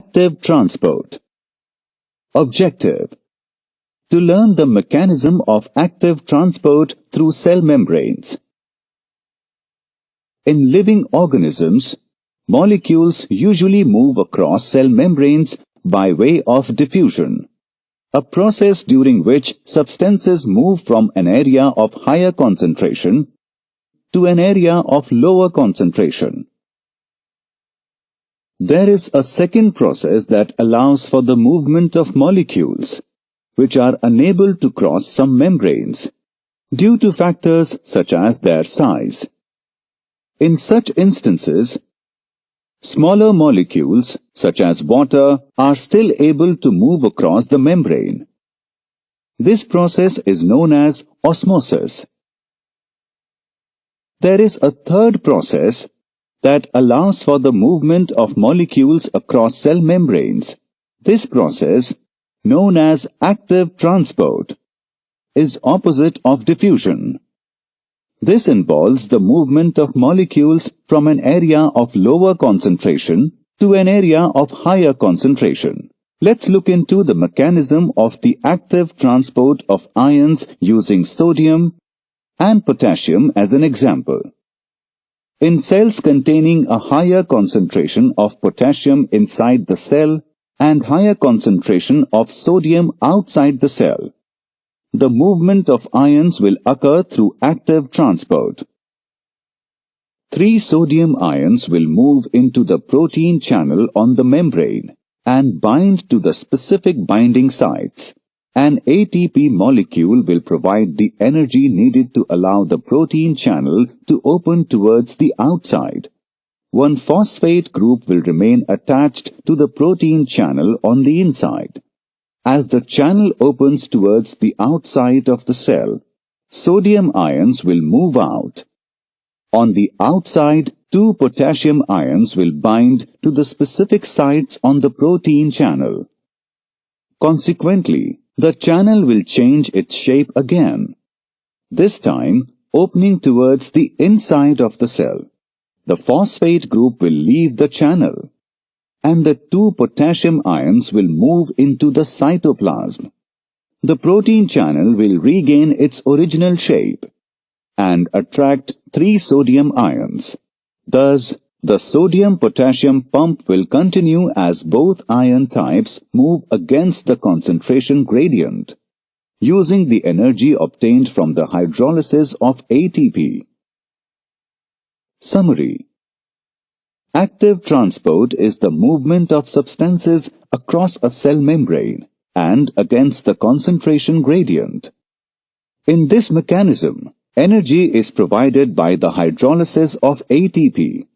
Active transport. Objective: to learn the mechanism of active transport through cell membranes. In living organisms, molecules usually move across cell membranes by way of diffusion, a process during which substances move from an area of higher concentration to an area of lower concentration. There is a second process that allows for the movement of molecules, which are unable to cross some membranes, due to factors such as their size. In such instances, smaller molecules, such as water, are still able to move across the membrane. This process is known as osmosis. There is a third process that allows for the movement of molecules across cell membranes. This process, known as active transport, is opposite of diffusion. This involves the movement of molecules from an area of lower concentration to an area of higher concentration. Let's look into the mechanism of the active transport of ions using sodium and potassium as an example. In cells containing a higher concentration of potassium inside the cell and higher concentration of sodium outside the cell, the movement of ions will occur through active transport. 3 sodium ions will move into the protein channel on the membrane and bind to the specific binding sites. An ATP molecule will provide the energy needed to allow the protein channel to open towards the outside. One phosphate group will remain attached to the protein channel on the inside. As the channel opens towards the outside of the cell, sodium ions will move out. On the outside, 2 potassium ions will bind to the specific sites on the protein channel. Consequently, the channel will change its shape again, this time opening towards the inside of the cell. The phosphate group will leave the channel, and the 2 potassium ions will move into the cytoplasm. The protein channel will regain its original shape and attract 3 sodium ions. Thus, the sodium-potassium pump will continue as both ion types move against the concentration gradient, using the energy obtained from the hydrolysis of ATP. Summary: active transport is the movement of substances across a cell membrane and against the concentration gradient. In this mechanism, energy is provided by the hydrolysis of ATP.